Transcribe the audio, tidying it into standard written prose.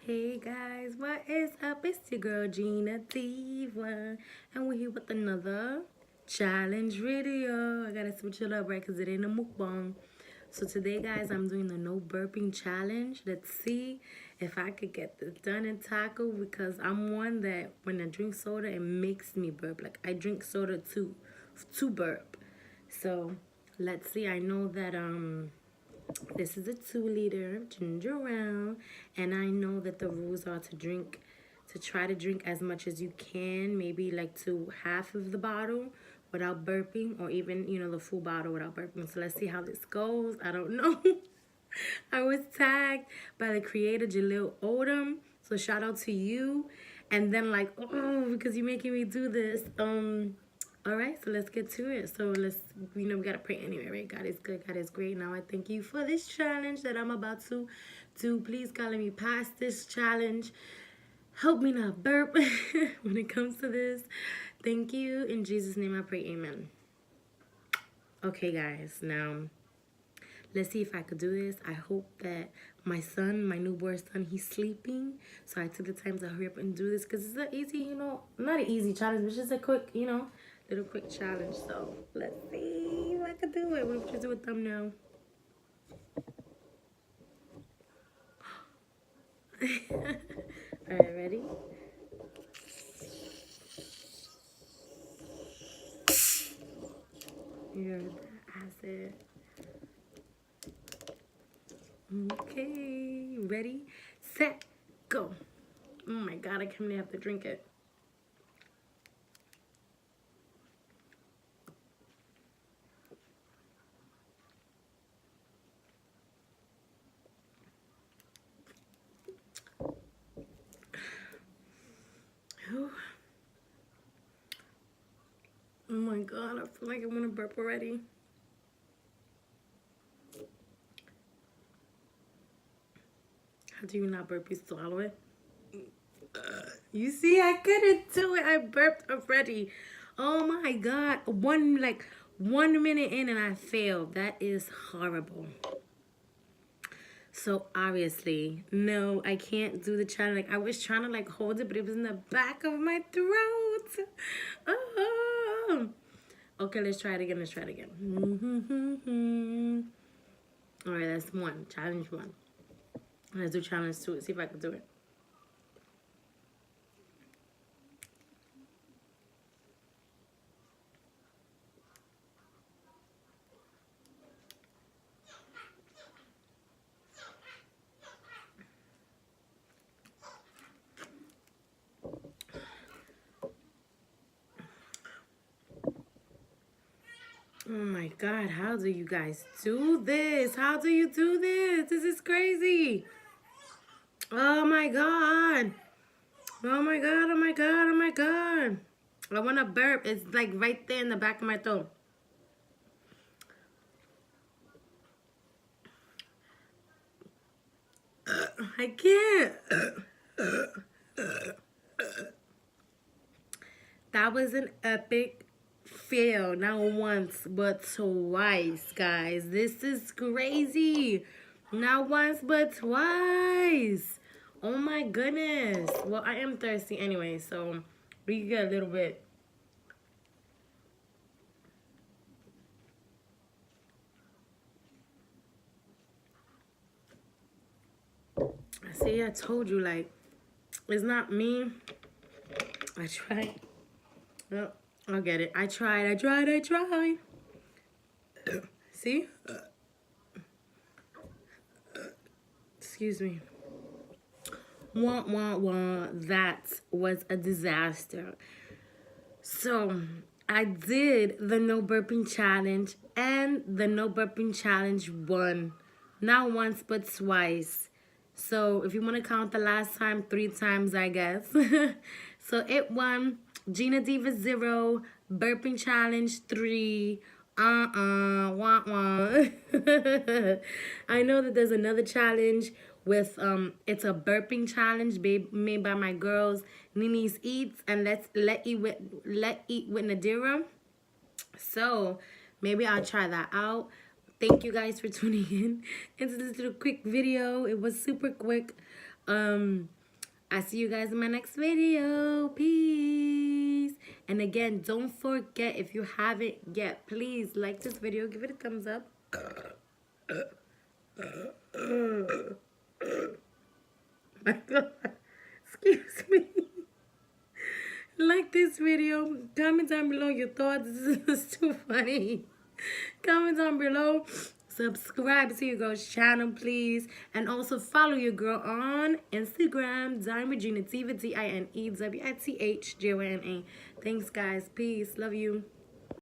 Hey guys, what is up? It's your girl DineDiva, and we're here with another challenge video. I gotta switch it up, right? Because it ain't a mukbang. So today, guys, I'm doing the no burping challenge. Let's see if I could get this done in taco, because I'm one that when I drink soda, it makes me burp. Like, I drink soda to burp. So let's see. I know that this is a 2-liter ginger ale, and I know that the rules are to try to drink as much as you can, maybe like to half of the bottle without burping, or even, the full bottle without burping. So let's see how this goes. I don't know. I was tagged by the creator Jalil Odom, so shout out to you. And then, like, oh, because you're making me do this. All right, so let's get to it. So we gotta pray anyway, right? God is good, God is great. Now I thank you for this challenge that I'm about to do. Please, God, let me pass this challenge. Help me not burp when it comes to this. Thank you. In Jesus' name I pray, amen. Okay, guys, now let's see if I could do this. I hope that my son, my newborn son, he's sleeping. So I took the time to hurry up and do this, because it's an easy, not an easy challenge, but just a quick, little quick challenge. So let's see if I can do it. We'll just do a thumbnail. All right, ready? Yeah, acid. Okay, ready, set, go. Oh my God, I can't have to drink it. Oh my God, I feel like I want to burp already. How do you not burp? You swallow it? You see, I couldn't do it. I burped already. Oh my God. 1 minute in and I failed. That is horrible. So obviously, no, I can't do the challenge. Like, I was trying to hold it, but it was in the back of my throat. Oh. Okay, let's try it again. All right, that's 1. Challenge 1. Let's do challenge 2. See if I can do it. Oh my God, how do you guys do this? How do you do this? This is crazy. Oh my God. Oh my God, oh my God, oh my God. I want to burp. It's like right there in the back of my throat. I can't. That was an epic fail. Not once, but twice, guys. This is crazy. Not once, but twice. Oh my goodness. Well, I am thirsty anyway, so we can get a little bit. See, I told you, it's not me. I tried. Oh, I'll get it. I tried. See? Excuse me. Wah, wah, wah. That was a disaster. So, I did the no burping challenge, and the no burping challenge won. Not once, but twice. So, if you want to count the last time, 3 times, I guess. So, it won. DineDiva 0, burping challenge 3. Wah, wah. I know that there's another challenge with it's a burping challenge made by my girls Nini's Eats and Let Eat with Nadira. So maybe I'll try that out. Thank you guys for tuning in into this little quick video. It was super quick. I see you guys in my next video. Peace. And again, don't forget, if you haven't yet, please like this video, give it a thumbs up. My God. Excuse me. Like this video. Comment down below your thoughts. This is too funny. Comment down below. Subscribe to your girl's channel, please. And also follow your girl on Instagram, DineWithJynaDiva, DineWithJyna. Thanks, guys. Peace. Love you.